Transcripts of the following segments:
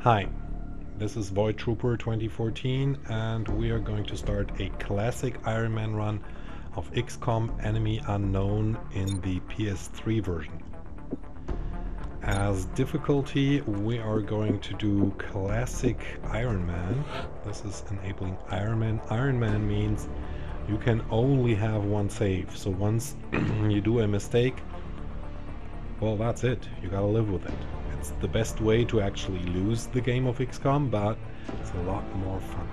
Hi, this is Void Trooper 2014 and we are going to start a classic Ironman run of XCOM Enemy Unknown in the PS3 version. As difficulty, we are going to do Classic Ironman. This is enabling Ironman. Ironman means you can only have one save, so once you do a mistake, well, that's it. You gotta live with it. It's the best way to actually lose the game of XCOM, but it's a lot more fun.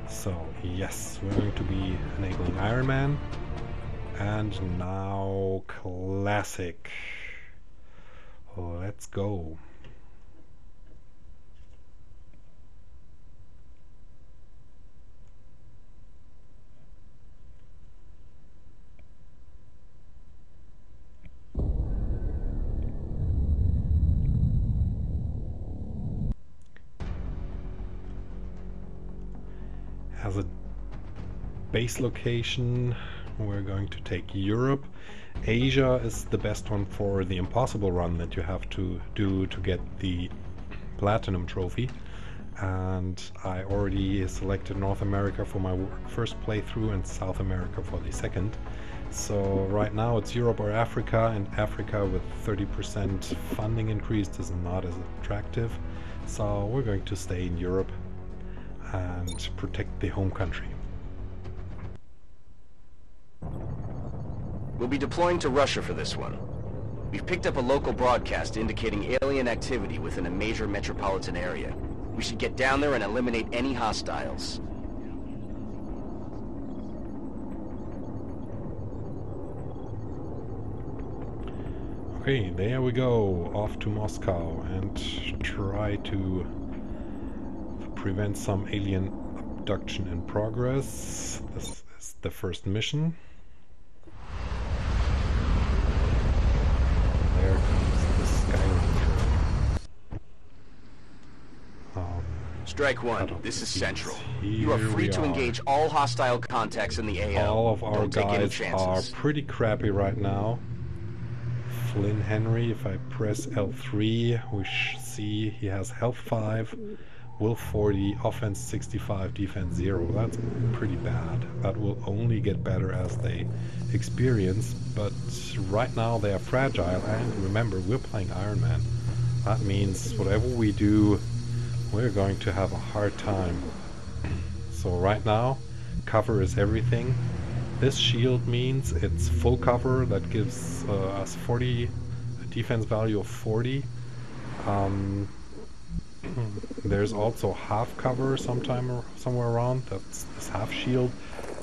So, yes, we're going to be enabling Ironman. And now, Classic. Let's go. As a base location, we're going to take Europe. Asia is the best one for the impossible run that you have to do to get the platinum trophy. And I already selected North America for my first playthrough and South America for the second. So right now it's Europe or Africa, and Africa with 30% funding increased is not as attractive. So we're going to stay in Europe and protect the home country. We'll be deploying to Russia for this one. We've picked up a local broadcast indicating alien activity within a major metropolitan area. We should get down there and eliminate any hostiles. Okay, there we go, off to Moscow and try to prevent some alien abduction in progress. This is the first mission. There comes the Sky Ranger. Strike one, this is Central. You are free to engage all hostile contacts in the AO. All of our Don't take any guys are chances. pretty crappy right now. Flynn Henry, if I press L3, we see he has health 5. Will 40, offense 65, defense 0. That's pretty bad. That will only get better as they experience, but right now they are fragile, and remember, we're playing Iron Man. That means whatever we do, we're going to have a hard time. So right now, cover is everything. This shield means it's full cover, that gives us 40, a defense value of 40. There's also half cover somewhere around. That's this half shield.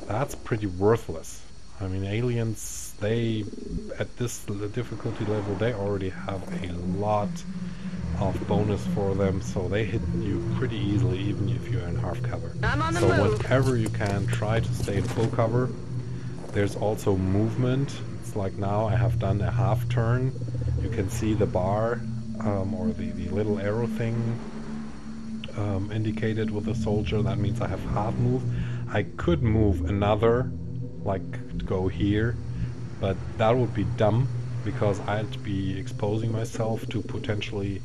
That's pretty worthless. I mean, aliens, they at this difficulty level, they already have a lot of bonus for them, so they hit you pretty easily even if you're in half cover. So whenever you can, try to stay in full cover. There's also movement. It's like now I have done a half turn. You can see the bar or the little arrow thing indicated with the soldier. That means I have half move. I could move another, like go here, but that would be dumb because I'd be exposing myself to potentially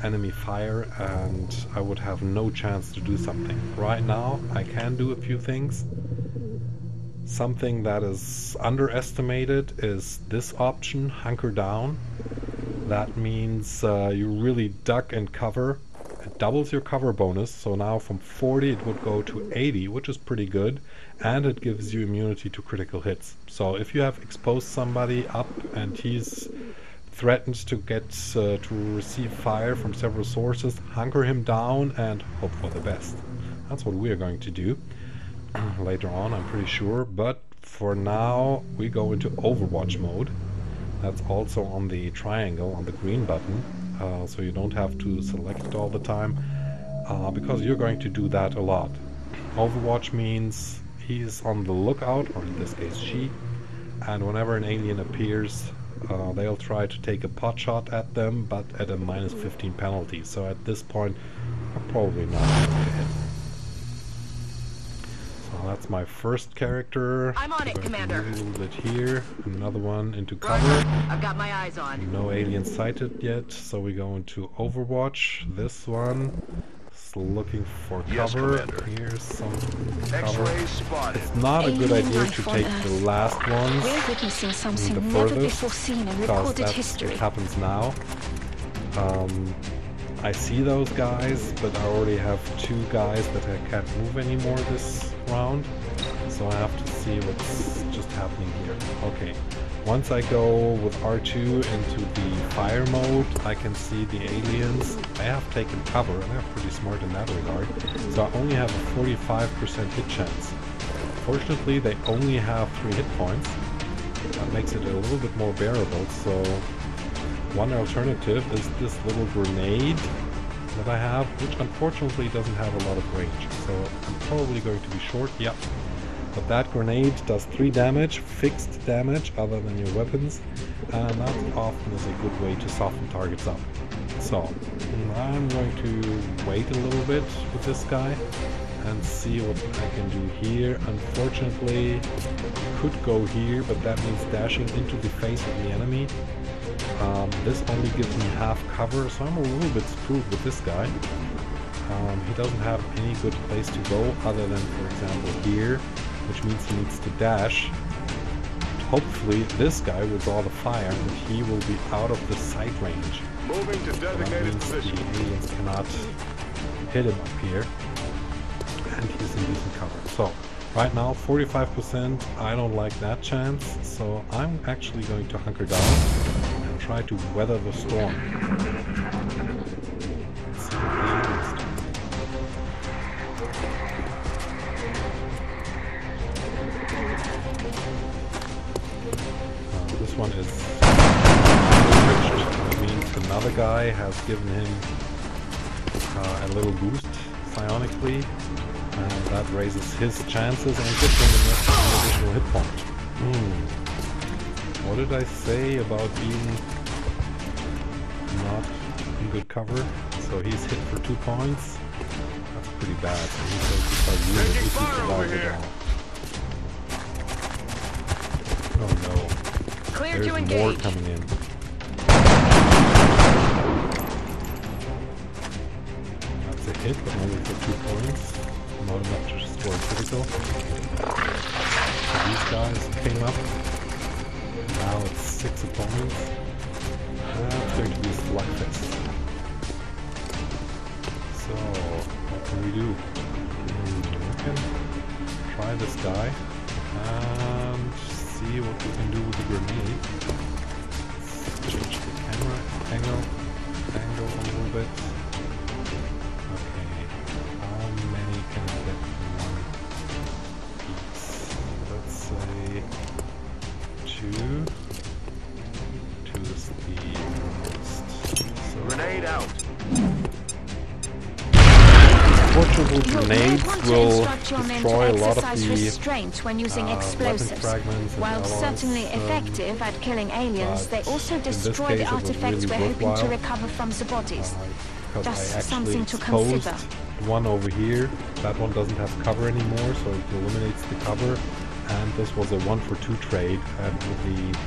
enemy fire and I would have no chance to do something. Right now I can do a few things. Something that is underestimated is this option, hunker down. That means you really duck and cover. It doubles your cover bonus, so now from 40 it would go to 80, which is pretty good, and it gives you immunity to critical hits. So if you have exposed somebody up and he's threatened to get to receive fire from several sources, hunker him down and hope for the best. That's what we are going to do later on, I'm pretty sure, but for now we go into Overwatch mode. That's also on the triangle on the green button, so you don't have to select it all the time, because you're going to do that a lot. Overwatch means he's on the lookout, or in this case she, and whenever an alien appears, they'll try to take a pot shot at them, but at a -15 penalty, so at this point I'm probably not going to hit. So That's my first character. I'm on it, Commander. Move a little bit here. Another one into cover. I've got my eyes on. No aliens sighted yet, so we go into Overwatch. This one is looking for cover. Here's some cover. It's not a good idea to take the last ones, We're witnessing something the never furthest, before seen in because recorded that's history. what happens now. I see those guys, but I already have 2 guys that I can't move anymore this round. So I have to see what's just happening here. Okay, once I go with R2 into the fire mode, I can see the aliens. I have taken cover, and I'm pretty smart in that regard. So I only have a 45% hit chance. Fortunately, they only have 3 hit points. That makes it a little bit more bearable, so one alternative is this little grenade that I have, which unfortunately doesn't have a lot of range, so I'm probably going to be short, yep. But that grenade does 3 damage, fixed damage other than your weapons, and that often is a good way to soften targets up. So, I'm going to wait a little bit with this guy and see what I can do here. Unfortunately, could go here, but that means dashing into the face of the enemy. This only gives me half cover, so I'm a little bit screwed with this guy. He doesn't have any good place to go other than, for example, here, which means he needs to dash. Hopefully this guy will draw the fire and he will be out of the sight range. Moving to designated position. The aliens cannot hit him up here, and he's in decent cover. So right now 45%, I don't like that chance, so I'm actually going to hunker down and try to weather the storm. Let's see what the aliens do. This one is enriched. That means another guy has given him a little boost psionically, and that raises his chances and gives him an additional hit point. What did I say about being not in good cover? So he's hit for 2 points. That's pretty bad. So he's going to start using this survival. Oh no. Clear There's to more engage. coming in. That's a hit, but only for 2 points. Not enough to score a critical. So these guys came up. Now it's 6 opponents. That's going to be a slugfest. So, what can we do? We can try this guy and see what we can do with the grenade. Let's change the camera angle a little bit. Okay, how many can I get in one piece? Let's say 2. 2 is the most. So Grenade out. Portable You may grenades want to will instruct your men to destroy a lot of exercise the restraint when using weapon explosives. fragments and While alloys, certainly effective at killing aliens, but they also in this destroy case the it was artifacts really we're hoping to worthwhile, recover from the bodies. because Just I actually something to exposed consider. one over here. That one doesn't have cover anymore, so it eliminates the cover. And this was a 1-for-2 trade, and with the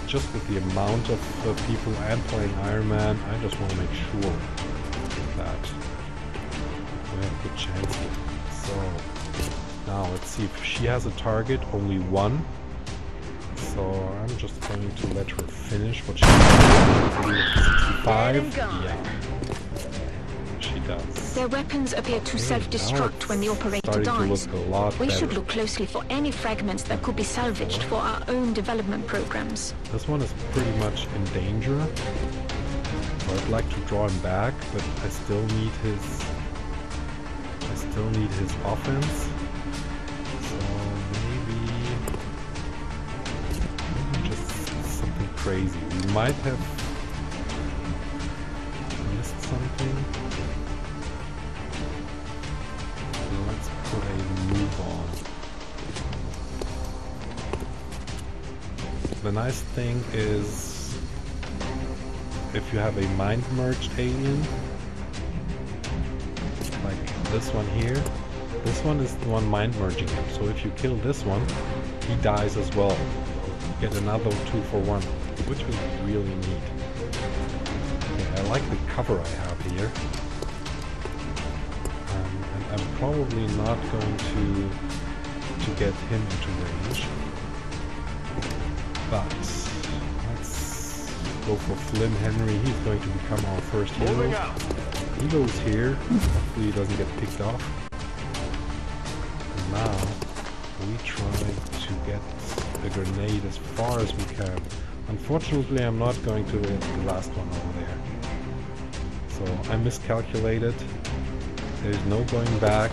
just with the amount of people and playing Iron Man, I just want to make sure that we have a good chance here. So now let's see if she has a target, only 1. So I'm just going to let her finish what she does. 65. Yeah, she does. Their weapons appear to Okay, self-destruct now when the it's operator starting to dies. look a lot We should better. look closely for any fragments that could be salvaged for our own development programs. This one is pretty much in danger. So I'd like to draw him back, but I still need his offense. So maybe just something crazy. We might have missed something. So let's put a move on. The nice thing is, if you have a mind-merged alien, like this one here, This one is the one mind merging him, so if you kill this one, he dies as well. You get another 2 for 1, which is really neat. Okay, I like the cover I have here. And I'm probably not going to get him into range. But let's go for Flim Henry. He's going to become our first hero. He goes here. Hopefully he doesn't get picked off. And now we try to get the grenade as far as we can. Unfortunately, I'm not going to the last one over there. So I miscalculated. There's no going back.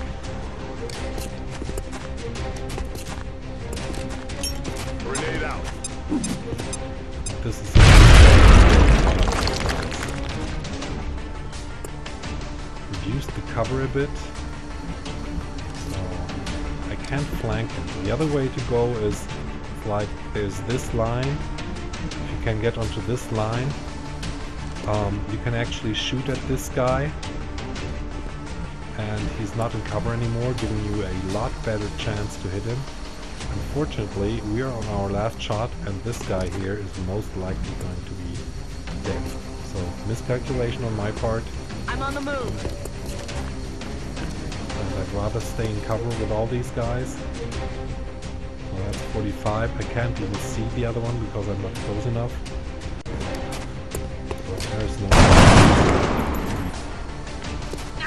Grenade out. This is reduce the cover a bit. So I can't flank him. The other way to go is like there's this line. If you can get onto this line, you can actually shoot at this guy. And he's not in cover anymore, giving you a lot better chance to hit him. Unfortunately, we are on our last shot, and this guy here is most likely going to be dead. So, miscalculation on my part. I'm on the move. And I'd rather stay in cover with all these guys. So that's 45. I can't even see the other one because I'm not close enough. So there's no...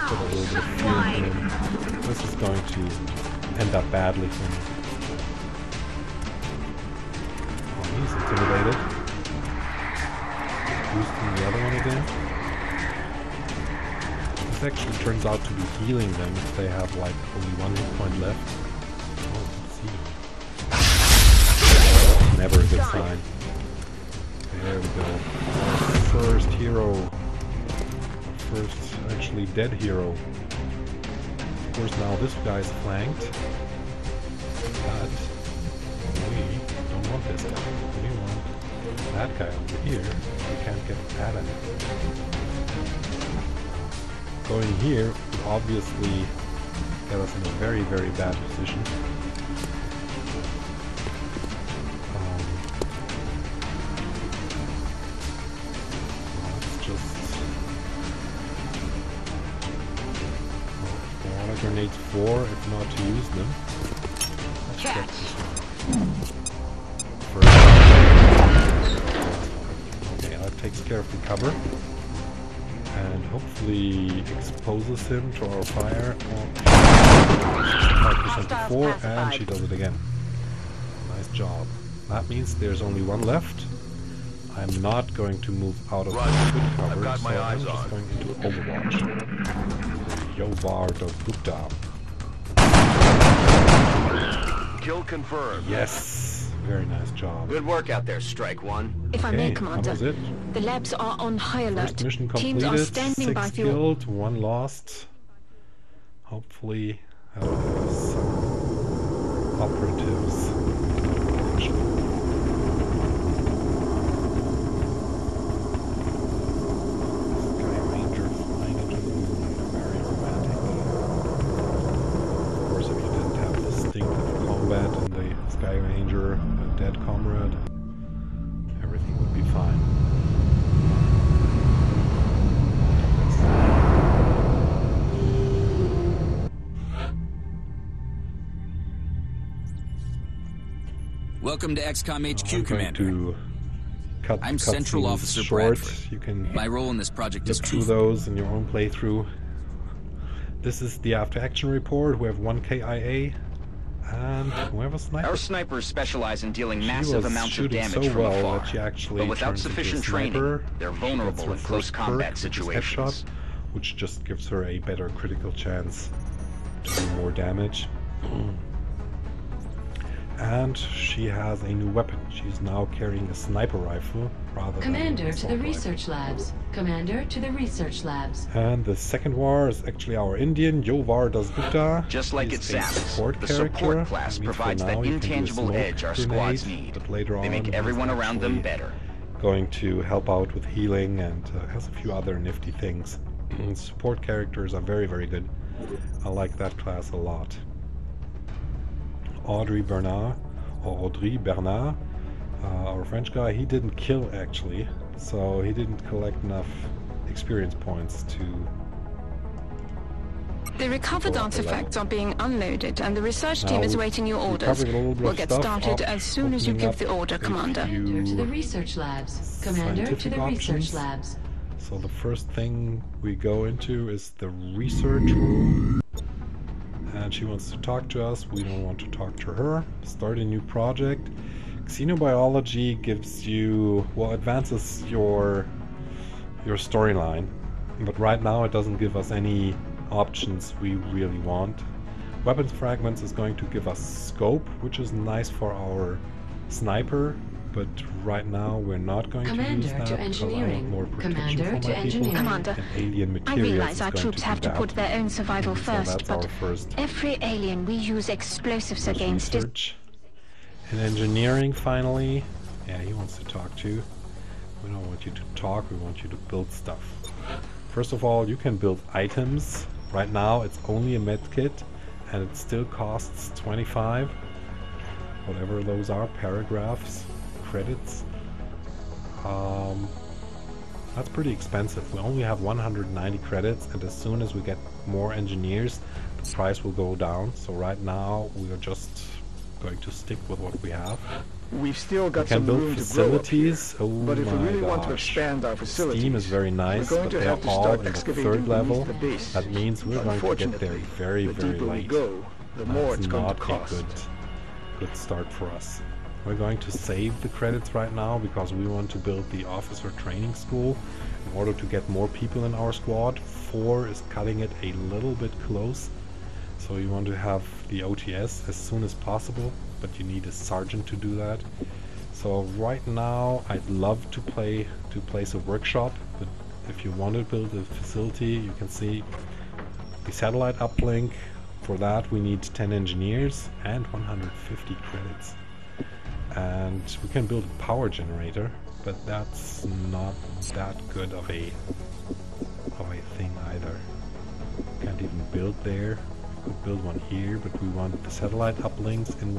Put a little bit of fear in him. This is going to end up badly for me. Oh, he's intimidated. Boosting the other one again. This actually turns out to be healing them if they have like only 1 hit point left. Oh, let's see. Never a good sign. There we go. Our first hero. First actually dead hero. Of course now this guy's flanked, but we don't want this guy. We want that guy over here. We can't get at him. Going here would obviously get us in a very, very bad position. Let's just grenades 4, if not to use them. Let's get this one. Okay, that takes care of the cover. And hopefully exposes him to our fire. 65% to 4, and she does it again. Nice job. That means there's only one left. I'm not going to move out of the good cover, so I'm just going into Overwatch. Yovar does Gupta. Kill confirmed. Yes, very nice job. Good work out there, Strike One. If I may, That Commander, was it. the labs are on high alert. First mission Teams completed. are standing by 6 for your... killed, 1 lost. Hopefully, some operatives. Sky Ranger, a dead comrade, everything would be fine. Welcome to XCOM HQ, Commander. To cut I'm Central Officer short. Bradford. You can My role in this project is look through twofold. those in your own playthrough. This is the after action report. We have 1 KIA. And we have a sniper. Our snipers specialize in dealing She massive was amounts of shooting damage so from well afar. that she actually But without turns into a sufficient training, sniper. they're She vulnerable gets her in close first combat perk, which is situations. headshot, which just gives her a better critical chance to do more damage. And she has a new weapon. She's now carrying a sniper rifle rather Commander than to the research labs. Commander to the research labs. And the second war is actually our Indian, Yovar Dasgupta. Just like He's it a sounds, support the character. support class That means for provides now that he can do a intangible smoke edge our grenade, squads need. But later They on, make he's everyone around them actually better. going to help out with healing and has a few other nifty things. Support characters are very, very good. I like that class a lot. Audrey Bernard, our French guy, he didn't kill actually, so he didn't collect enough experience points to... The recovered Go up a artifacts are being unloaded, and the research team is awaiting your orders. Recovered a little bit We'll of get stuff started up, as soon as you opening give the up order, a Commander. few Commander to the research labs. Commander to scientific the research options. labs. So the first thing we go into is the research room. And she wants to talk to us. We don't want to talk to her. Start a new project. Xenobiology gives you, well, advances your storyline. But right now it doesn't give us any options we really want. Weapons fragments is going to give us scope, which is nice for our sniper. But right now we're not going to use that. To engineering. More protection Commander for to my people. engineering. Commander, And alien I materials realize is our going troops to have do to put that. their own survival So first, that's our but first every alien we use explosives against is... research. In engineering, finally. Yeah, he wants to talk too. We don't want you to talk, we want you to build stuff. First of all, you can build items. Right now it's only a medkit and it still costs 25. Whatever those are, paragraphs, credits. That's pretty expensive. We only have 190 credits, and as soon as we get more engineers, the price will go down. So right now we are just going to stick with what we have. We've still got We can some build room to grow up here, facilities. Oh but if we my really want to gosh. expand our facilities, Steam is very nice, we're going but to they're have to all start in the excavating third level. beneath the base. That means we're going to get there very, the very deeper we late. go, the more That's it's going to not cost. a good start for us. We're going to save the credits right now because we want to build the officer training school in order to get more people in our squad. 4 is cutting it a little bit close, so you want to have the OTS as soon as possible, but you need a sergeant to do that. So right now I'd love to place a workshop, but if you want to build a facility, you can see the satellite uplink. For that we need 10 engineers and 150 credits. And we can build a power generator, but that's not that good of a thing either. Can't even build there. We could build one here, but we want the satellite uplinks in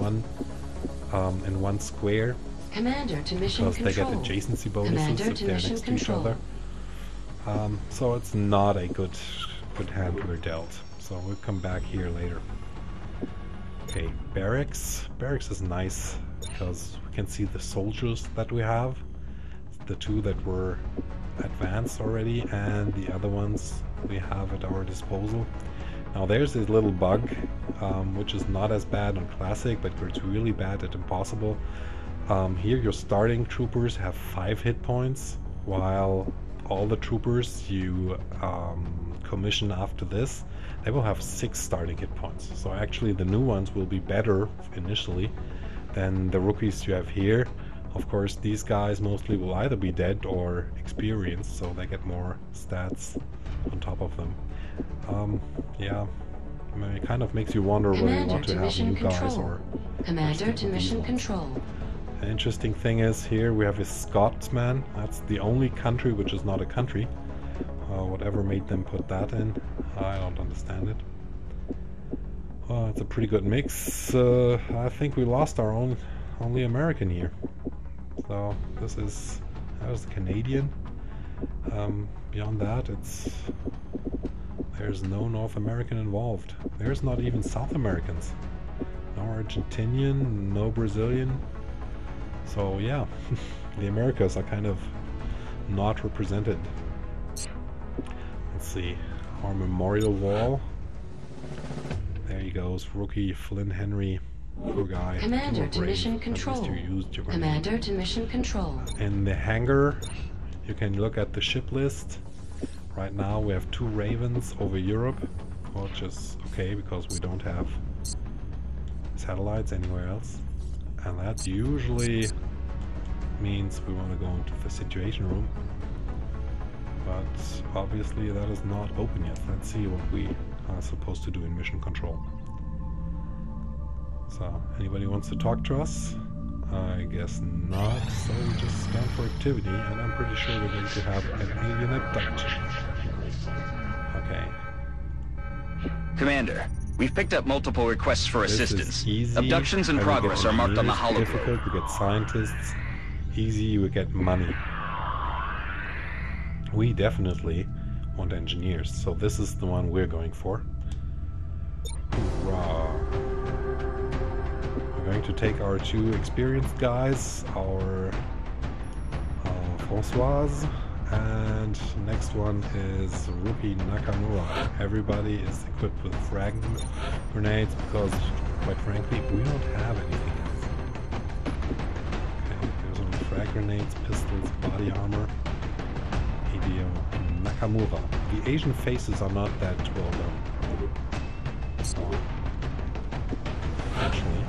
one square. Commander to mission Because they get control. adjacency bonuses Commander if to they're mission next to each control. other. So it's not a good hand we're dealt. So we'll come back here later. Okay, barracks. Barracks is nice because we can see the soldiers that we have. The 2 that were advanced already, and the other ones we have at our disposal. Now there's this little bug, which is not as bad on Classic, but it's really bad at Impossible. Here your starting troopers have 5 hit points, while all the troopers you commission after this, they will have 6 starting hit points. So actually the new ones will be better initially than the rookies you have here. Of course these guys mostly will either be dead or experienced, so they get more stats on top of them. Yeah, I mean, it kind of makes you wonder whether you Commander want to to have mission new guys control. or Commander stick to with these mission ones. control. An interesting thing is here we have a Scotsman. That's the only country which is not a country. Whatever made them put that in, I don't understand it. It's a pretty good mix. I think we lost our only American here. So that was the Canadian. Beyond that, there's no North American involved. There's not even South Americans. No Argentinian, no Brazilian. So yeah, the Americas are kind of not represented. Let's see, our memorial wall. There he goes, rookie Flynn Henry. Poor guy. Commander You were to brave. mission At least control. you used your grenade. Commander to mission control. In the hangar, you can look at the ship list. Right now we have 2 Ravens over Europe, which is okay because we don't have satellites anywhere else. And that usually means we want to go into the situation room. But obviously that is not open yet. Let's see what we are supposed to do in mission control. So, anybody wants to talk to us? I guess not, so we just scan for activity, and I'm pretty sure we're going to have an alien abduction. Okay. Commander, we've picked up multiple requests for This assistance. is easy. Abductions in I will get progress are marked on the engineers. hologram. Difficult, you get scientists. Easy, you get money. We definitely want engineers, so this is the one we're going for. Hoorah. We're going to take our two experienced guys, our Françoise, and next one is Rookie Nakamura. Everybody is equipped with frag grenades because, quite frankly, we don't have anything else. Okay, there's only frag grenades, pistols, body armor. Hideo Nakamura. The Asian faces are not that well done. So, actually,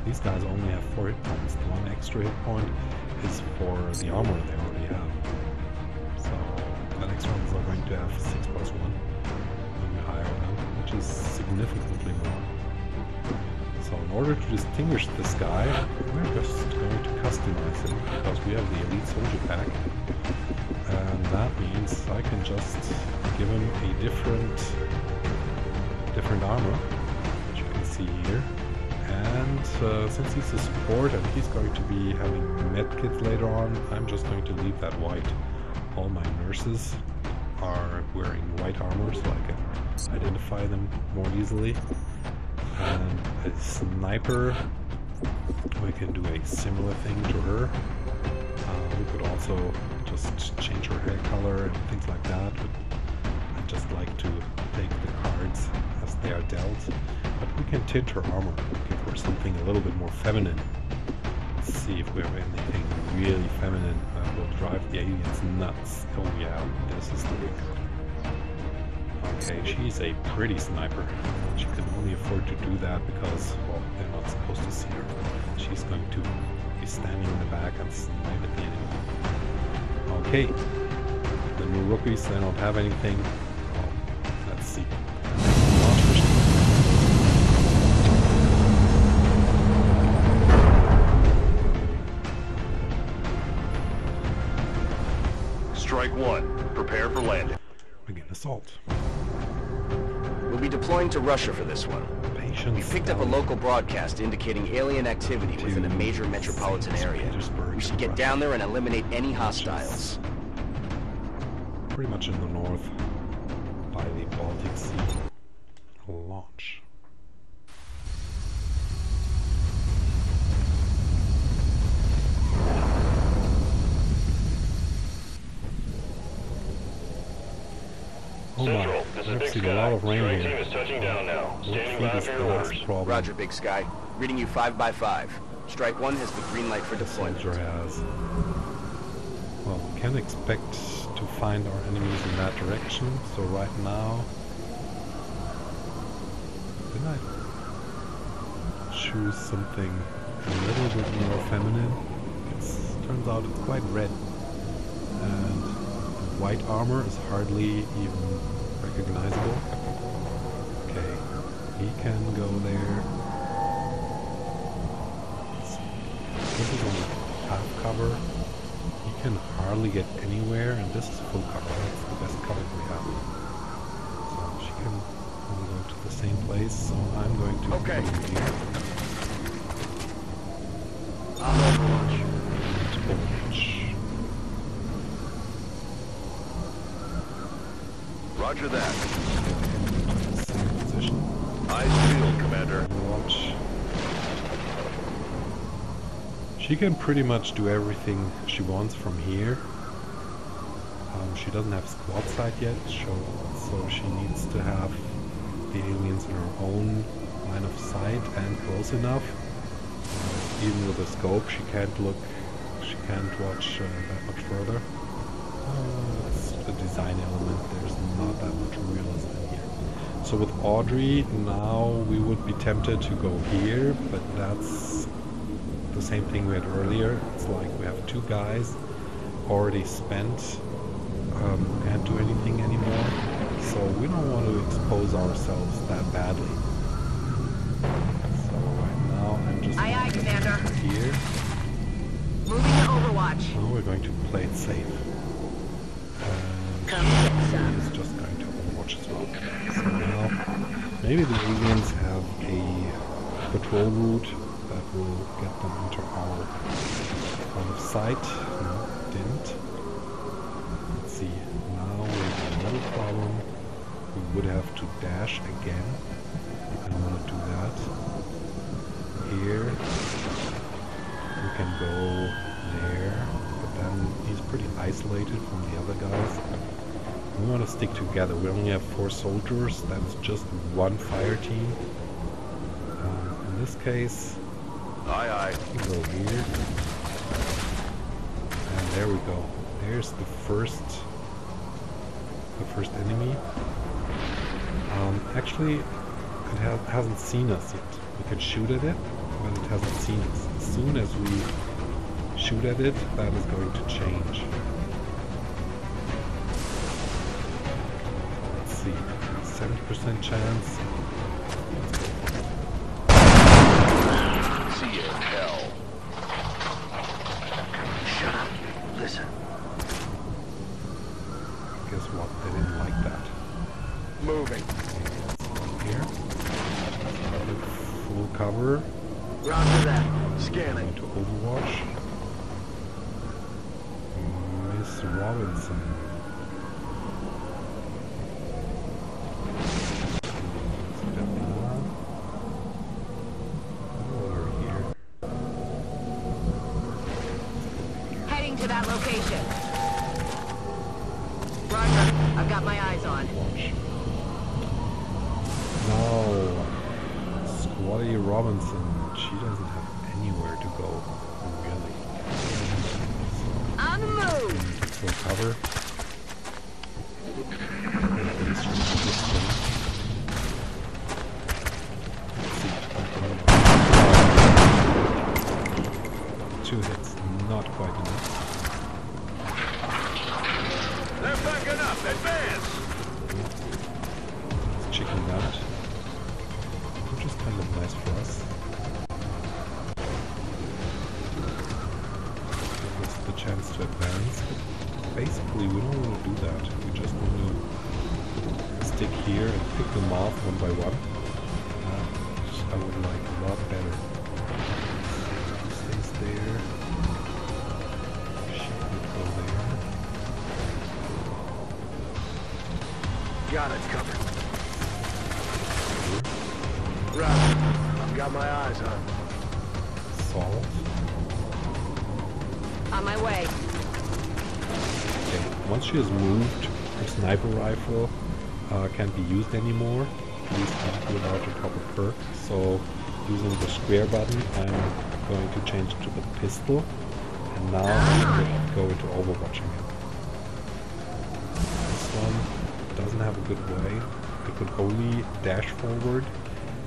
these guys only have 4 hit points. The one extra hit point is for the armor they already have. So the next ones are going to have 6+1 when we hire them, which is significantly more. So in order to distinguish this guy, we're just going to customize him because we have the Elite Soldier pack. And that means I can just give him a different armor, which you can see here. And since he's a support and he's going to be having medkits later on, I'm just going to leave that white. All my nurses are wearing white armor so I can identify them more easily. And a sniper, we can do a similar thing to her. We could also just change her hair color and things like that, but I just like to take the cards as they are dealt. But we can tint her armor, give her something a little bit more feminine. Let's see if we have anything really feminine that will drive the aliens nuts. Oh yeah, this is the big one. Okay, she's a pretty sniper. She can only afford to do that because, well, they're not supposed to see her. She's going to be standing in the back and snipe at the enemy. Okay, the new rookies, they don't have anything. Well, let's see. Strike one. Prepare for landing. Begin assault. We'll be deploying to Russia for this one. Patience. We picked up a local broadcast indicating alien activity within a major metropolitan area. We should get down there and eliminate any hostiles. Pretty much in the north, by the Baltic Sea. Launch. Oh my, I've seen a lot of rain here. is touching down now. Standing by Is for the your last orders. problem. Roger, Big Sky. Reading you 5x5. Strike 1 has the green light for The deployment. soldier has. Well, we can expect to find our enemies in that direction, so right now... Didn't I choose something a little bit more feminine? Turns out it's quite red. And the white armor is hardly even recognizable. Okay, he can go there. This is only half cover. He can hardly get anywhere, and this is full cover. That's the best cover we have. So she can only go to the same place, so I'm going to Okay. go here. I'm Overwatch. Overwatch. Roger that. Same position. Eyes peeled, Commander. Overwatch. She can pretty much do everything she wants from here. She doesn't have squad sight yet, so she needs to have the aliens in her own line of sight and close enough. Even with a scope, she can't watch that much further. It's a design element, there's not that much realism here. So with Audrey, now we would be tempted to go here, but that's the same thing we had earlier. It's like we have two guys already spent, can't do anything anymore, so we don't want to expose ourselves that badly. So right now I'm just Aye, aye, Commander. here. Moving to Overwatch. Now we're going to play it safe. And Come get some. he's just going to Overwatch as well. So now Maybe the aliens have a patrol route that will get them into our line of sight. No, didn't. Let's see. Now we have another problem. We would have to dash again. I don't want to do that. Here. We can go there. But then he's pretty isolated from the other guys. We want to stick together. We only have 4 soldiers. That's just one fire team. In this case, Aye, aye. we go here. And there we go. There's the first enemy. Actually, it hasn't seen us yet. We can shoot at it, but it hasn't seen us. As soon as we shoot at it, that is going to change. Let's see. 70% chance. See you in hell. Shut up. Listen. Guess what? They didn't like that. Moving. Here. Full cover. Roger that. Scanning. To Overwatch. Miss Robinson. Over here. Heading to that location. Roger. I've got my eyes on. Watch. No. Squatty Robinson. She doesn't have anywhere to go. Really. On the move! Full cover. Two hits, not quite enough. They're backing up. Advance. It's chicken out, which is kind of nice for us. Give us the chance to advance. Basically, we don't want to do that. We just want to stick here and pick them off one by one. Which I would like a lot better. He stays there. She would go there. Got it covered. Here. Roger. I've got my eyes on. Solve. On my way. Okay, once she has moved, her sniper rifle can't be used anymore, at least not without a proper perk. So, using the square button, I'm going to change to the pistol, and now I'm going to go into Overwatch again. This one doesn't have a good way. It could only dash forward,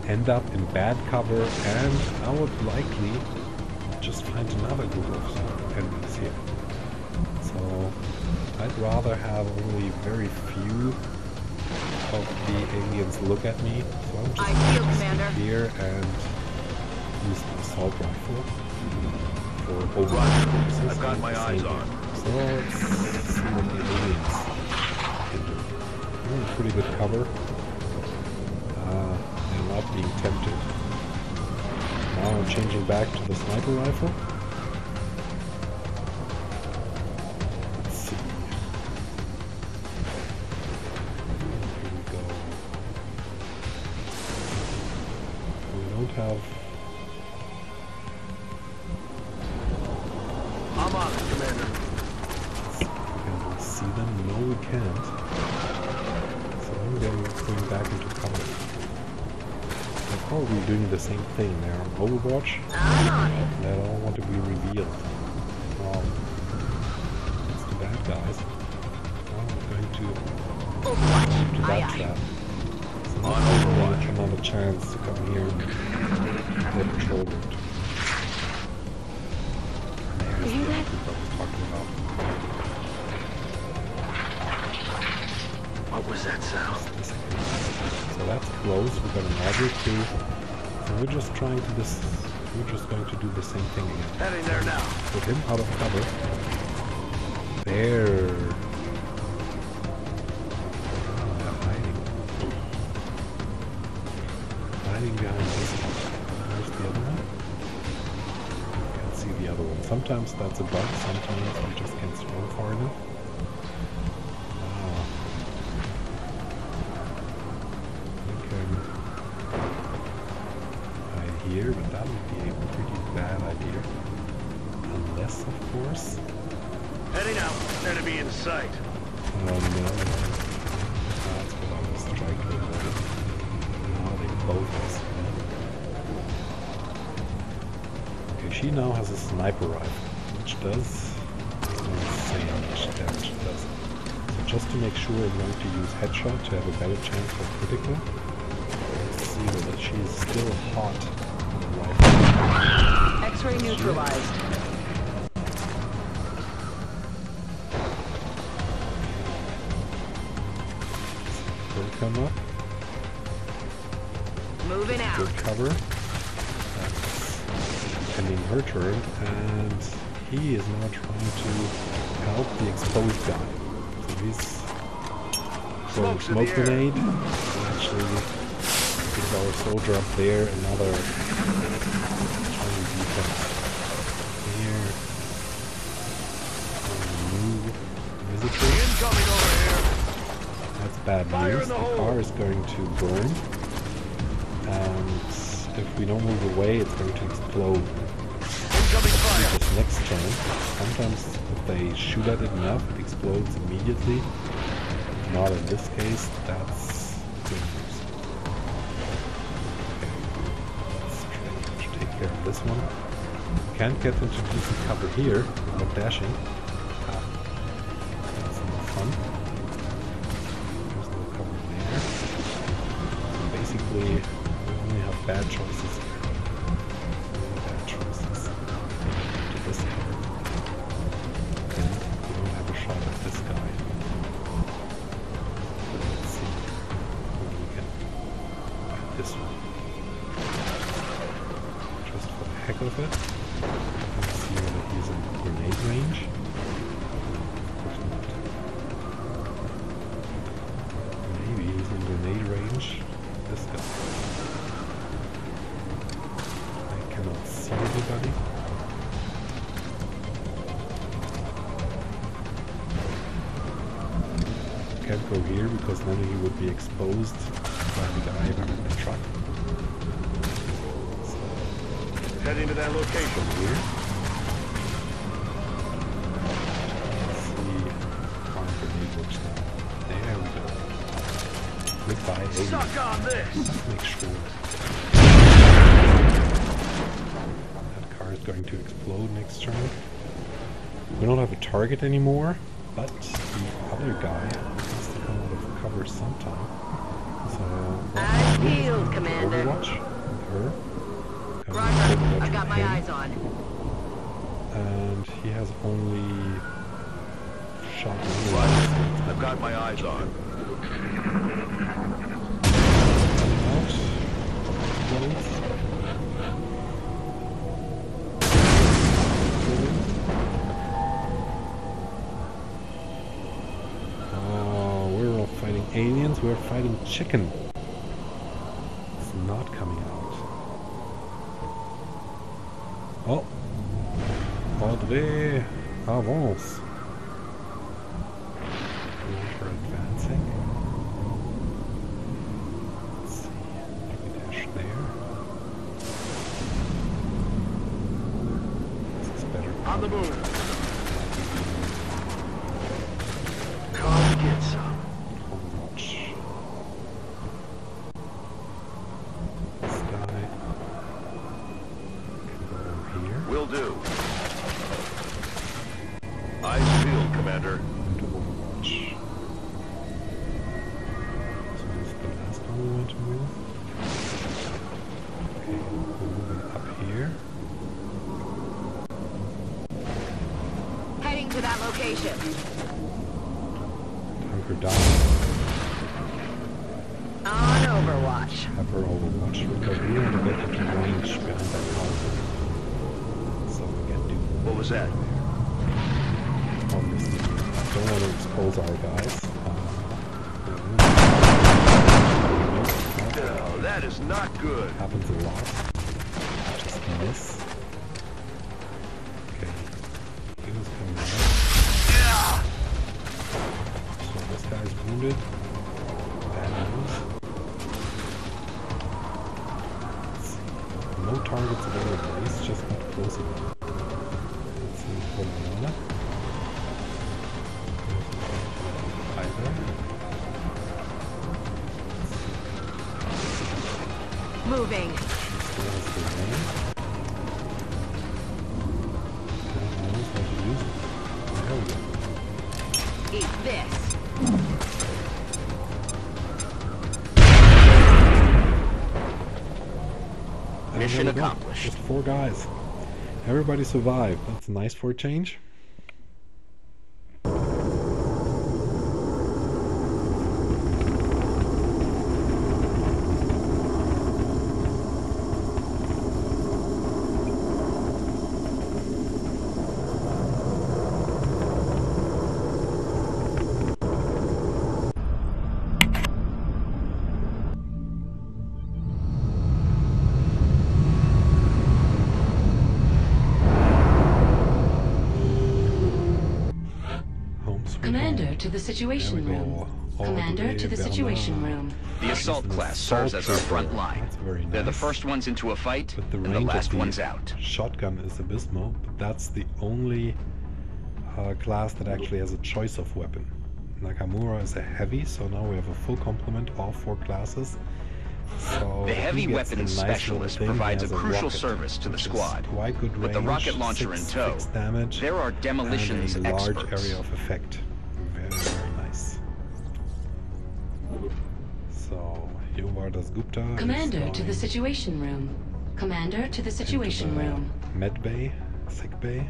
end up in bad cover, and I would likely just find another group of enemies here. So I'd rather have only very few of the aliens look at me. So I'm just I feel, Commander. here and use the assault rifle for Overwatch Roger. purposes. I've got my eyes on. So let's see what the aliens can do. They're in pretty good cover. They're not being tempted. Now I'm changing back to the sniper rifle. Let's see. Here we go. We don't have... I'm on it, Commander. Can we see them? No, we can't. So I'm going back into cover. They're probably doing the same thing. They're on Overwatch. I'm on it. They don't want to be revealed. It's the bad guys. Now we're going to Overwatch. that Aye, aye. trap. So On now Overwatch. we have a chance to come here and get patrol route. There's You hear the that? group I was talking about. What was that sound? So that's close. We've got an audio too. And we're just trying to this. We're just going to do the same thing again. Heading there now. Put him out of cover. There. Oh, they're hiding. hiding behind this one. Where's the other one? Can't see the other one. Sometimes that's a bug, sometimes you just can't scroll far enough. Ah. I can hide here, but that would be a pretty bad idea. Unless, of course... Heading out. Enemy in sight. Oh no. That's what I was trying to avoid. Now they both us. Okay, she now has a sniper rifle, which does insane how much damage it does. So just to make sure I'm going to use headshot to have a better chance for critical. Let's see whether she is still hot on the rifle. X-ray neutralized. Come up. Moving out. Good cover. That's ending her turn, and he is now trying to help the exposed guy. So he's throwing smoke grenade. Actually, gives our soldier up there another trying defense. Here, new visitor. Incoming over here. That's bad news. The car is going to burn, and if we don't move away, it's going to explode. Incoming fire. This next turn, sometimes if they shoot at it enough, it explodes immediately. Not in this case. That's good news. Okay, let's try to take care of this one. Can't get into decent cover here without dashing. Ah, that's no fun. Basically, we only have bad choices here. Bad choices. To this cover. Then we don't have a shot at this guy. Let's see whether we can find this one. Just for the heck of it. Let's see whether he's in grenade range. Of course not. Maybe he's in grenade range. This guy. I cannot see anybody. Can't go here because then he would be exposed by the guy behind the truck. So, Heading to that location. from here. Let's see how the grenade works now. There we go. Goodbye, alien. Suck on this. Let's make sure that car is going to explode next turn. We don't have a target anymore, but the other guy has to come out of cover sometime. So, Eyes peeled, Commander. Overwatch with her. Roger. Overwatch I've got with my him. eyes on. And he has only shot one. Right. I've got my eyes on. Oh, we're all fighting aliens, we're fighting chicken. It's not coming out. Oh. André, avance. We're advancing. Let's see. Can we dash there? This is better. On the move. Come get some. Overwatch. This guy can go over here. Will do. Eyes peeled, Commander. To Overwatch. So this is the last one we want to move. Okay, we're moving up here. Heading to that location. Hunker down. On Overwatch. Have her Overwatch because we want to get into range behind that house. So we can do What was that? obviously. Don't want to expose our guys. Oh, that That is not good. Happens a lot. Just miss. Okay. He was coming out. So this guy's wounded. Bad news. No targets available. He's just not close enough. Let's see for banana. Moving. Eat this. Mission accomplished. Just 4 guys. Everybody survived. That's nice for a change. Commander to the Situation Room. Commander to the Situation Room. The assault class serves as our front line. That's very nice. They're the first ones into a fight, But the and the range last of the ones out. shotgun is abysmal, but that's the only class that actually has a choice of weapon. Nakamura is a heavy, so now we have a full complement, all 4 classes. So The heavy he gets weapons a nice little specialist thing. He provides a has crucial rocket, service to the which is squad. quite good With the range, rocket launcher in 6 tow, fixed damage, there are demolitions and a large experts. area of effect. Very, very nice. So, Yovardas Gupta Commander is to the going Situation Room. Commander to the Situation into the Room. Med bay, sick bay.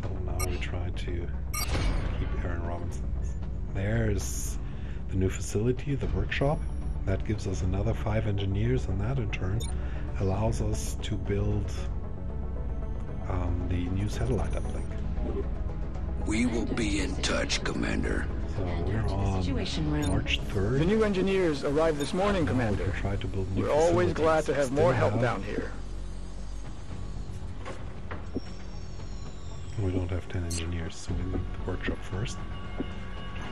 So now we try to keep Aaron Robinson. There's the new facility, the workshop. That gives us another 5 engineers, and that in turn allows us to build the new satellite uplink. We will be in touch, Commander. So we're on Situation Room. March 3rd. The new engineers arrived this morning, Now we Commander. can try to build new We're always facilities. glad to have Still more help down here. We don't have 10 engineers, so we need the workshop first.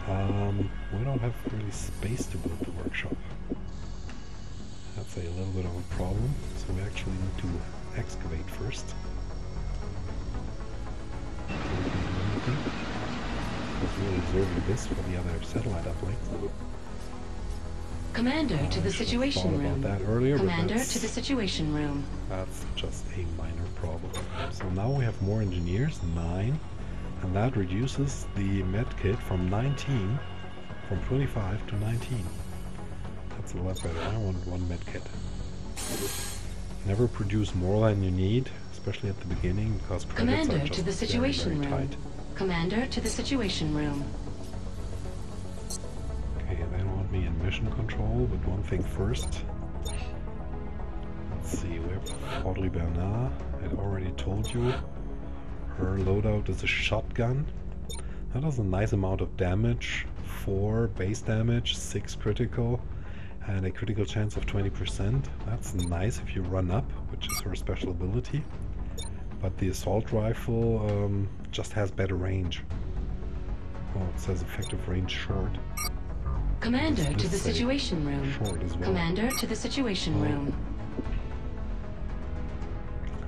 We don't have really space to build the workshop. That's a little bit of a problem, so we actually need to excavate first. Because we're observing this for the other satellite uplinks. Commander to the I should have Situation thought Room. about that earlier, but Commander that's- to the Situation Room. That's just a minor problem. So now we have more engineers, 9, and that reduces the med kit from 25 to 19. That's a lot better. I want 1 med kit. Never produce more than you need, especially at the beginning, because credits Commander are to just the Situation very, very Room. tight. Commander to the Situation Room. Okay, they don't want me in mission control, but one thing first. Let's see, we have Audrey Bernard. I already told you. Her loadout is a shotgun. That does a nice amount of damage. 4 base damage, 6 critical, and a critical chance of 20%. That's nice if you run up, which is her special ability. But the assault rifle just has better range. Oh, it says effective range short. Commander Does to the this say Situation Room. short as well? Commander to the Situation Oh. Room.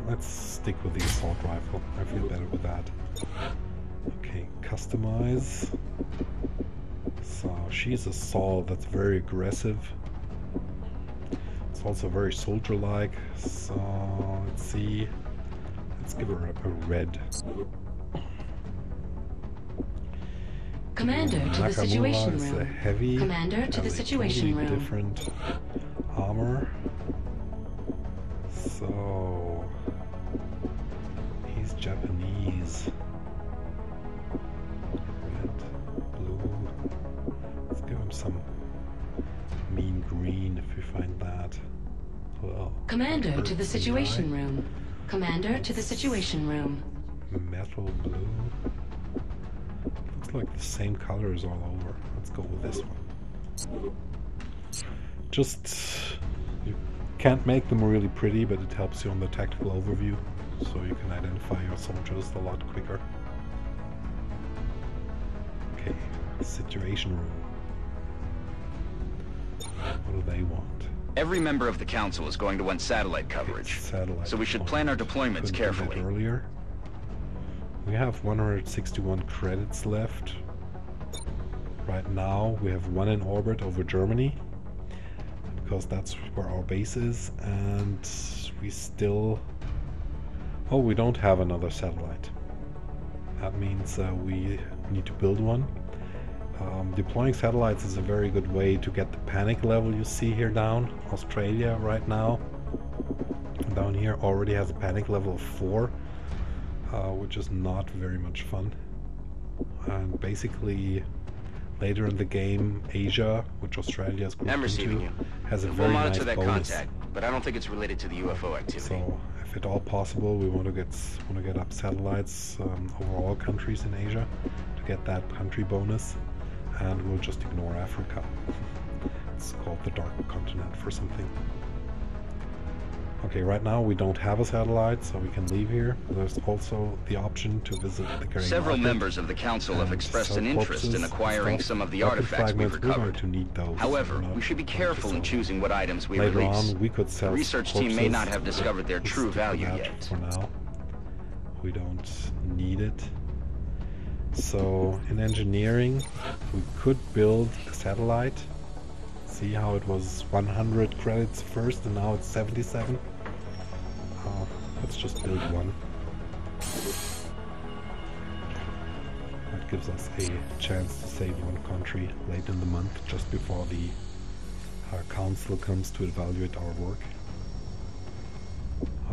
Let's stick with the assault rifle. I feel better with that. Okay, customize. So she's a Saul that's very aggressive. It's also very soldier-like. So let's see. Let's give her a red. Commander to the Nakamura Situation is a Room. heavy. Commander to the has a Situation totally Room. different armor. So he's Japanese. Red, blue. Let's give him some mean green if we find that. Well, Commander to the hurts the Situation eye. Room. Commander to the Situation Room. Metal blue. Looks like the same colors all over. Let's go with this one. Just, you can't make them really pretty, but it helps you on the tactical overview, so you can identify your soldiers a lot quicker. Okay, situation room. What do they want? Every member of the council is going to want satellite coverage, so we should plan our deployments carefully. Earlier. We have 161 credits left. Right now we have one in orbit over Germany, because that's where our base is, and we still... Oh, we don't have another satellite. That means we need to build one. Deploying satellites is a very good way to get the panic level you see here down. Australia right now, down here, already has a panic level of 4, which is not very much fun. And basically, later in the game, Asia, which Australia is grouped into, has a very nice bonus. We'll monitor that contact, but I don't think it's related to the UFO activity. So, if at all possible, we want to get up satellites over all countries in Asia to get that country bonus. And we'll just ignore Africa. It's called the Dark Continent for something. Okay, right now we don't have a satellite, so we can leave here. There's also the option to visit the Gray Several Market members of the council have expressed an interest in acquiring some of the artifacts we've recovered. We're going to need those. However, we should be careful in choosing what items we Later release. on, we could sell the research team may not have discovered their true value yet. For now, we don't need it. So in engineering, we could build a satellite. See how it was 100 credits first and now it's 77? Let's just build one. That gives us a chance to save one country late in the month, just before the council comes to evaluate our work.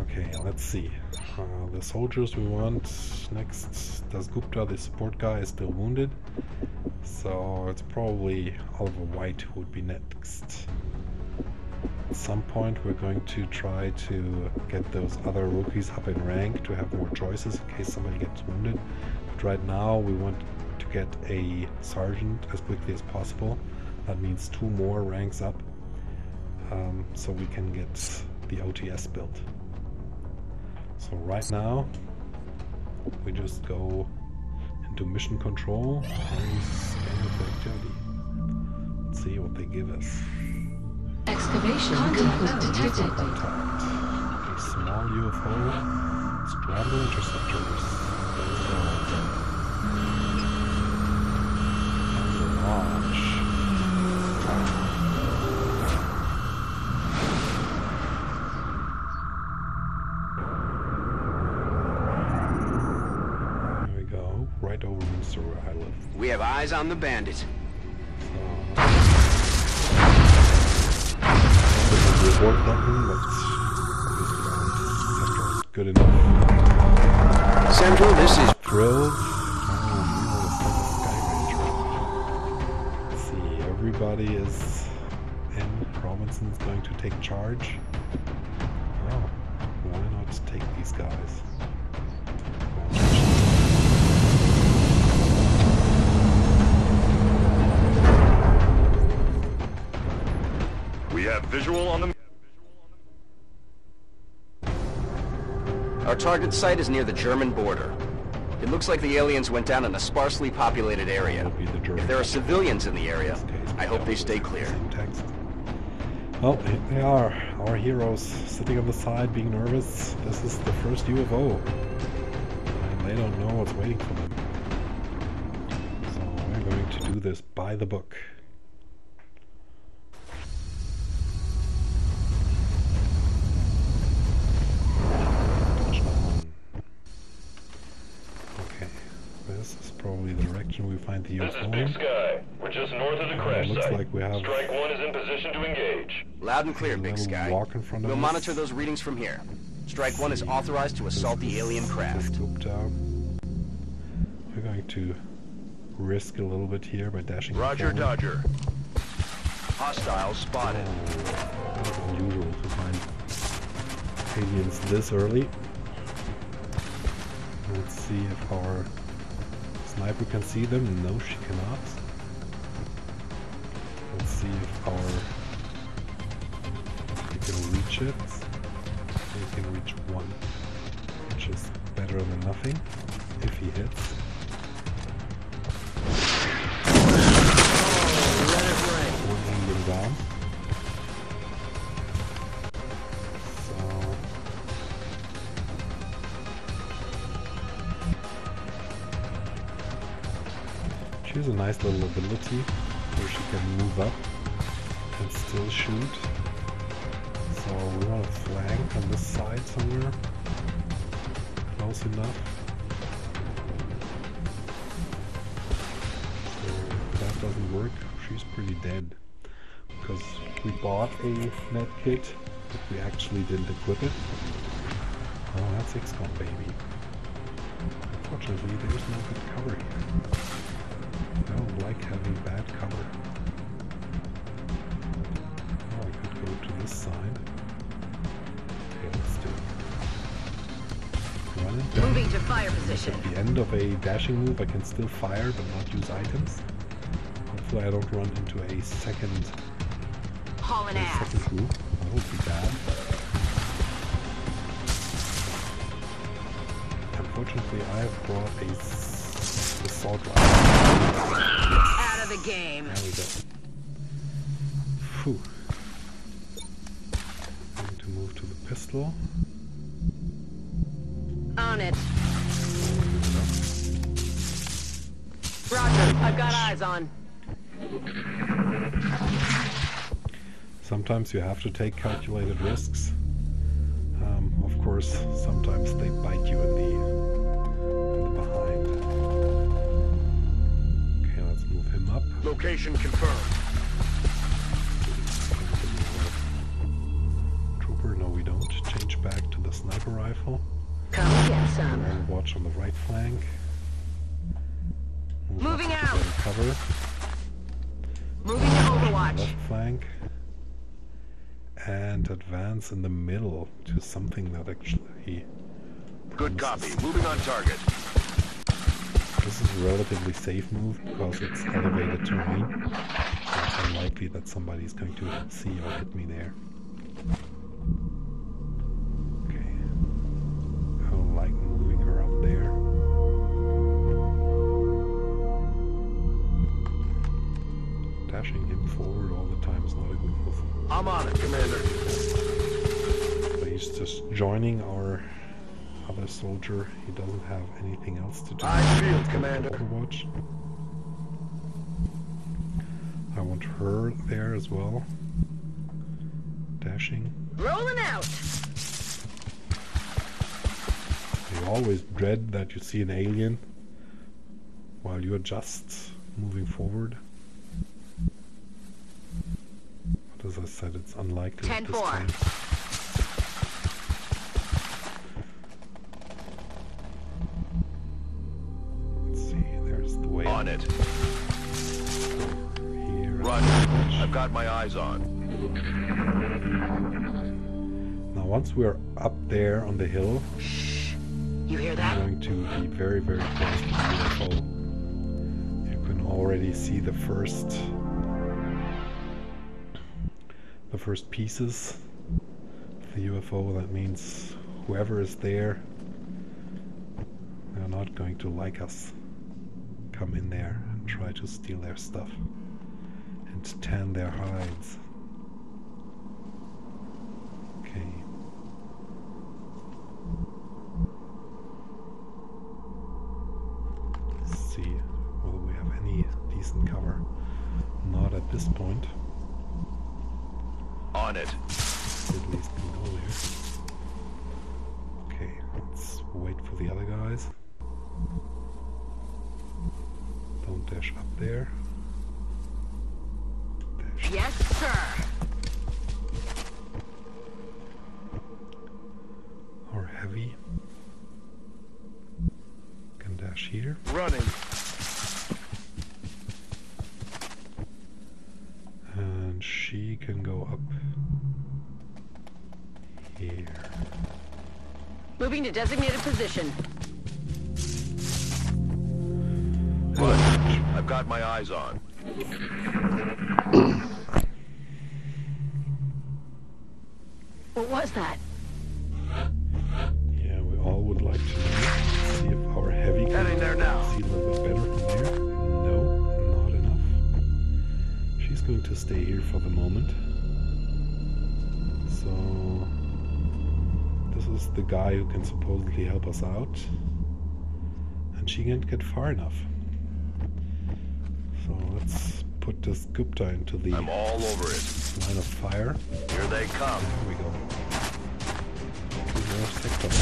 Okay, let's see. The soldiers we want next. Dasgupta, the support guy, is still wounded, so it's probably Oliver White who would be next. At some point we're going to try to get those other rookies up in rank to have more choices in case somebody gets wounded. But right now we want to get a sergeant as quickly as possible. That means 2 more ranks up, so we can get the OTS built. So right now, we just go into mission control and scan for activity. Let's see what they give us. Excavation contact detected. A small UFO, straddle interceptors. And launch. Right over Minster where I live. We have eyes on the bandit. There's a reward button, but obviously good enough. Central, this is drilled. Let's see, everybody is in. Robinson's going to take charge. Oh, why not take these guys? We have visual on the... Our target site is near the German border. It looks like the aliens went down in a sparsely populated area. If there are civilians in the area, I hope they stay clear. Well, here they are, our heroes, sitting on the side being nervous. This is the first UFO, and they don't know what's waiting for them. So we're going to do this by the book. This is probably the direction we find the UFO. This is Big Sky. We're just north of the crash looks site. Like we have Strike 1 is in position to engage. Loud and clear, Big Sky. We'll monitor those readings from here. Strike 1 is authorized to assault the alien craft. We're going to risk a little bit here by dashing Roger, forward. Dodger. Hostile spotted. Oh, it's unusual to find aliens this early. Let's see if our sniper can see them. No, she cannot. Let's see if our can reach it. You can reach one, which is better than nothing if he hits. One alien down. She has a nice little ability where she can move up and still shoot. So we want to flank on this side somewhere. Close enough. So if that doesn't work, she's pretty dead. Because we bought a med kit, but we actually didn't equip it. Oh, that's XCOM, baby. Unfortunately, there's no good cover here. I don't like having bad cover. Oh, I could go to this side. Okay, let's do it. Run it down. Moving to fire position. At the end of a dashing move, I can still fire but not use items. Hopefully I don't run into a second group. That would be bad. Unfortunately, I have brought a assault rifle. Out of the game. There we go. Phew. I need to move to the pistol. On it. Roger, I've got eyes on. Sometimes you have to take calculated risks. Of course, sometimes they bite you in the behind. Okay, let's move him up. Location confirmed. Trooper, no we don't. Change back to the sniper rifle. Come get some. And watch on the right flank. Move Moving up to out. cover. Moving to Overwatch. Left flank. And advance in the middle to something that actually Good promises. copy. Moving on target. This is a relatively safe move because it's elevated terrain. So it's unlikely that somebody is going to see or hit me there. Okay. I don't like moving her up there. Dashing him forward all the time is not a good move. I'm on it, Commander. But he's just joining our other soldier. He doesn't have anything else to do. Eyes field, Commander. Overwatch. I want her there as well. Dashing. Rolling out. You always dread that you see an alien while you're just moving forward. But as I said, it's unlikely at this 10-4. time. Let's see, there's the way. On it. Here. Roger. I've got my eyes on. Now once we're up there on the hill, You hear I'm that? going to be very, very close to the UFO. You can already see the first pieces of the UFO. That means whoever is there, they're not going to like us. Come in there and try to steal their stuff and tan their hides. Okay. Let's see whether we have any decent cover. Not at this point. On it. At least can go there. Okay, let's wait for the other guys. Don't dash up there. Dash. Yes, sir. Or heavy. Can dash here. Running. And she can go up here. Moving to designated position. Roger. I've got my eyes on. What was that? Yeah, we all would like to know. See if our heavy can Heading there now. see a little bit better from there. No, not enough. She's going to stay here for the moment. So this is the guy who can supposedly help us out. And she can't get far enough. So let's put this Gupta into the I'm all over it. line of fire. Here they come. There we go. 2 more sectors.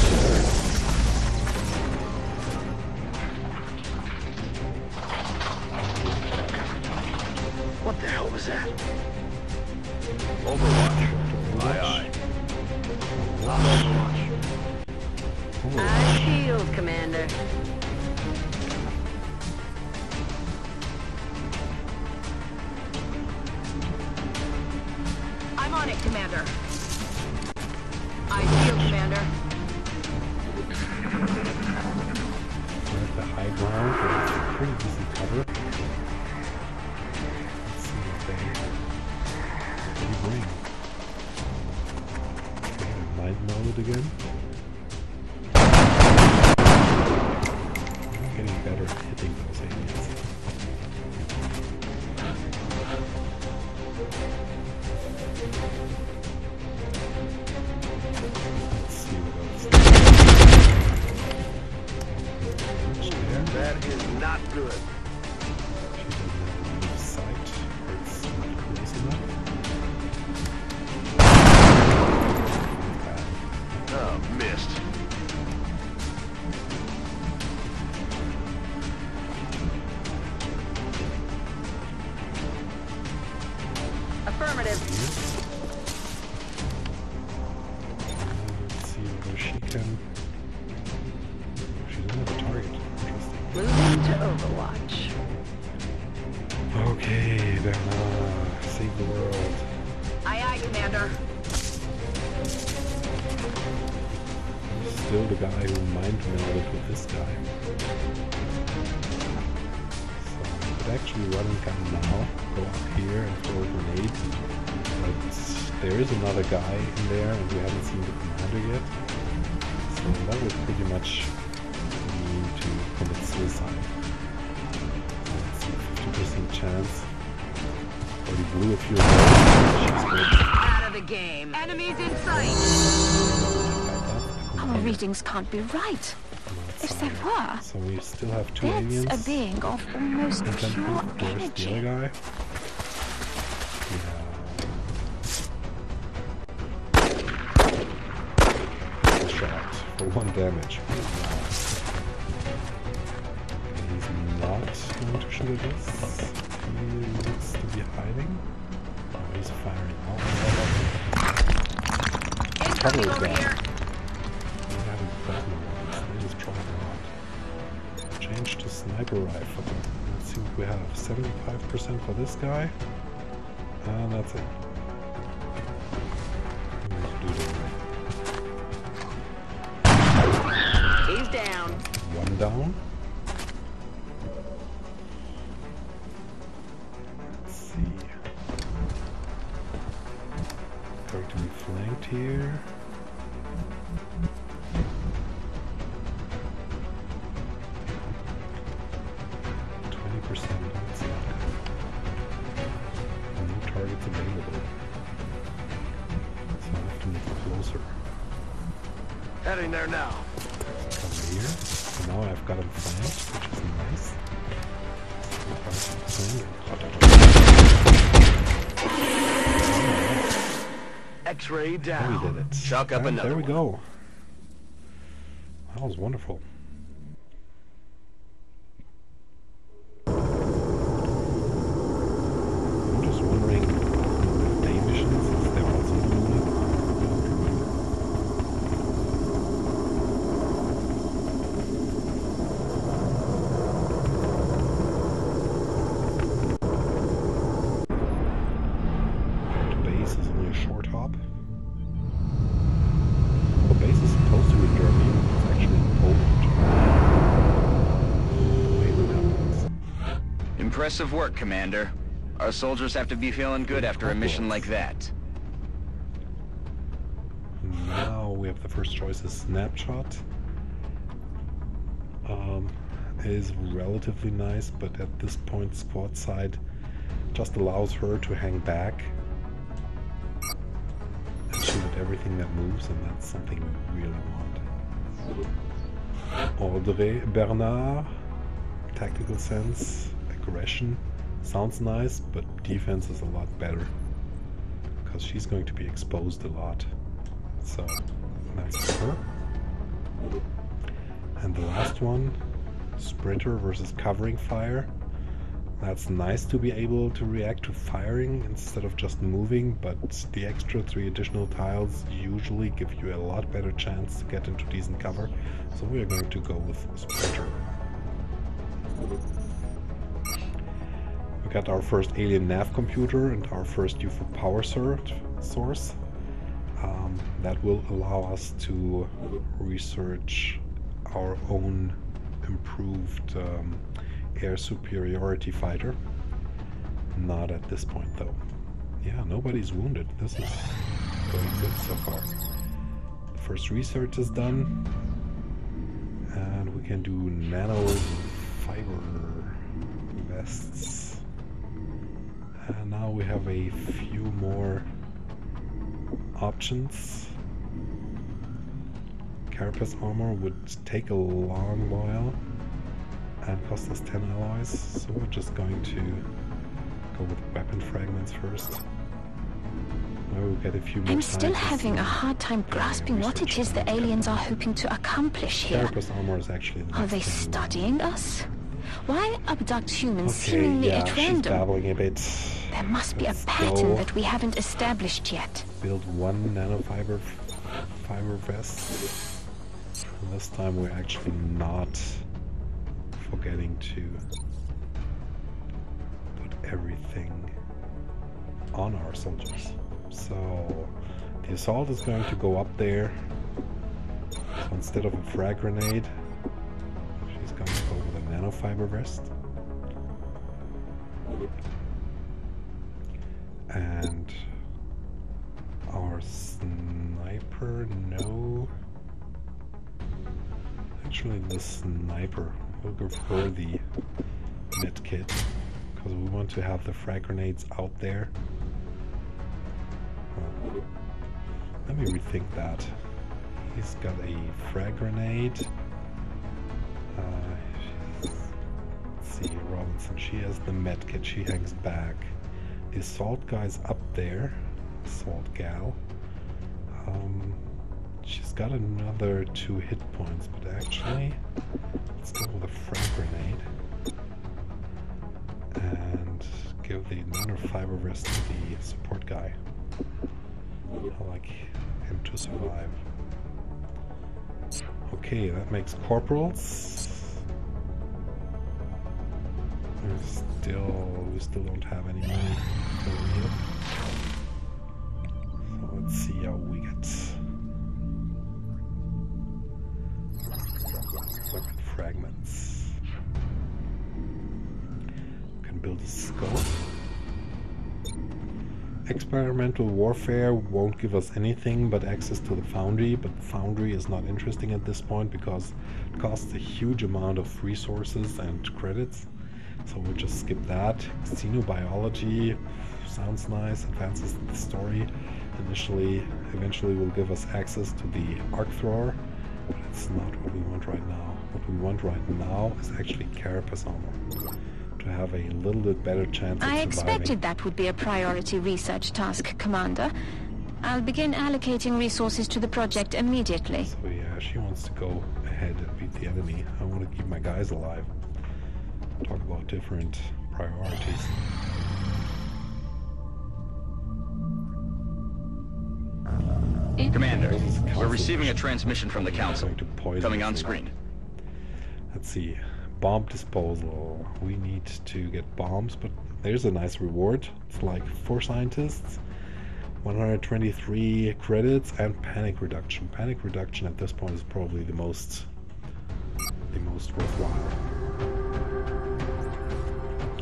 What the hell was that? Overwatch. Aye, aye. I shield, Commander. I'm on it, Commander. I shield, Commander. We're at the high ground, but it's a pretty decent cover. Let's see what they bring. Okay, mind mode again. I'm getting better at hitting those aliens. Let's see what else. There. That is not good. She doesn't have line of sight. It's not close enough. Oh, missed. Affirmative. Let's see whether she can. She doesn't have a target. Interesting. Moving to Overwatch. Okay, then save the world. Aye, aye, Commander. Still the guy who mind melded with this guy. So I could actually run and gun now, go up here and throw a grenade. But there is another guy in there and we haven't seen the commander yet. So that would pretty much mean to commit suicide. Let's see, 50% chance. Already blew a few of those. She's good. Out of the game. Enemies in sight. Our readings can't be right. If they were, So we still have 2 aliens. that's a being of almost And then pure where's the energy. other guy? Yeah. Shot for 1 damage. He's not going to shoot at us. He looks to be hiding. Oh, he's firing. Cover Incoming is over down. here. We haven't gotten one. They just tried it out. Change to sniper rifle. Let's see what we have. 75% for this guy. And that's it. He's down. 1 down. Let's see. Going to be flanked here. No targets available. So I have to move closer. Heading there now. Come here. So now I've got him flanked, which is nice. X-ray There down. we did it. Chalk up And another there we one. go. That was wonderful. I'm just wondering, day missions, if they're also doing it. The base is only a short hop. The base is supposed to be in Germany, but it's actually in Poland. Wait, what happens? Impressive work, Commander. Our soldiers have to be feeling good after a mission like that. we have the first choice is snapshot. Is relatively nice, but at this point squad side just allows her to hang back and shoot at everything that moves, and that's something we really want. Audrey Bernard, tactical sense, aggression, sounds nice, but defense is a lot better because she's going to be exposed a lot. So that's for her. And the last one, sprinter versus covering fire. That's nice to be able to react to firing instead of just moving, but the extra 3 additional tiles usually give you a lot better chance to get into decent cover. So we are going to go with sprinter. We got our first alien nav computer and our first UFO power source. That will allow us to research our own improved air superiority fighter. Not at this point though. Yeah, nobody's wounded. This is going good so far. The first research is done. And we can do nano fiber vests. And now we have a few more options. Carapace armor would take a long while and cost us 10 alloys, so we're just going to go with weapon fragments first. Now we'll get a few more. I'm still having a hard time grasping what it is the aliens are hoping to accomplish here. Carapace armor is actually the Are they studying us? Why abduct humans seemingly yeah, at she's random? babbling a bit. There must be Let's a pattern go. that we haven't established yet. Build one nanofiber vest. And this time we're actually not forgetting to put everything on our soldiers. So the assault is going to go up there. So instead of a frag grenade, she's going to go with a nanofiber vest. And our sniper, no. Actually, the sniper, we'll go for the med kit because we want to have the frag grenades out there. Let me rethink that. He's got a frag grenade. Let's see, Robinson, she has the med kit, she hangs back. The assault guy's up there, assault gal. She's got another 2 hit points, but actually, let's go with a frag grenade and give the nanofiber vest to the support guy. I like him to survive. Okay, that makes corporals. We still don't have any money for it. So let's see how we get. Weapon fragments. We can build a scope. Experimental warfare won't give us anything but access to the foundry, but the foundry is not interesting at this point because it costs a huge amount of resources and credits. So we'll just skip that. Xenobiology sounds nice, advances the story. Eventually will give us access to the arc thrower, but it's not what we want right now. What we want right now is actually carapace armor, to have a little bit better chance of surviving. I expected that would be a priority research task, Commander. I'll begin allocating resources to the project immediately. So yeah, she wants to go ahead and beat the enemy. I want to keep my guys alive. Talk about different priorities. Commander, we're receiving a transmission from the Council. Coming on screen. Let's see. Bomb disposal. We need to get bombs, but there's a nice reward. It's like 4 scientists, 123 credits, and panic reduction. Panic reduction at this point is probably the most worthwhile.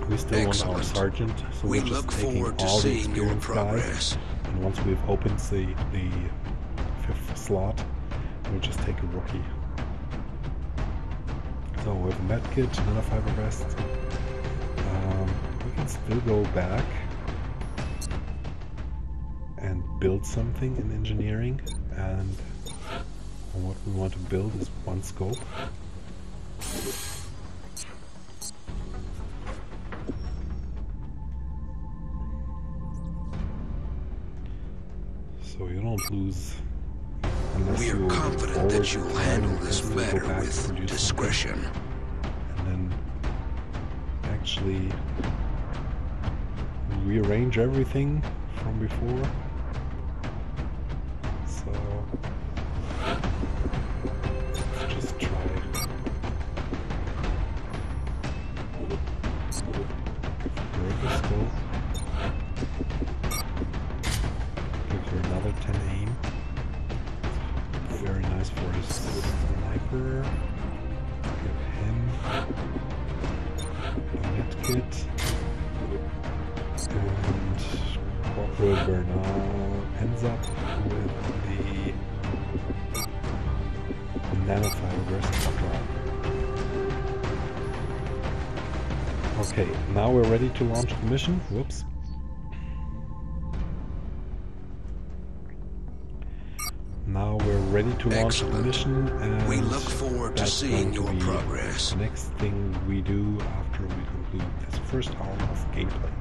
We still want our sergeant, so we're just taking all the experienced guys. And once we've opened the 5th slot, We'll just take a rookie. So we have a medkit, nanofiber vest. We can still go back and build something in engineering, and what we want to build is one scope. So you don't lose unless we are confident that you'll handle this matter with discretion. And then actually rearrange everything from before. So let's just try. Break the scope. Give her another 10 aim. Very nice for his sniper. Give him a medkit. And Corporal Bernal ends up with the nanofiber burst drop. Okay, now we're ready to launch the mission. Whoops. Now we're ready to launch the mission, and we look forward to seeing your progress. The next thing we do after we conclude this first hour of gameplay.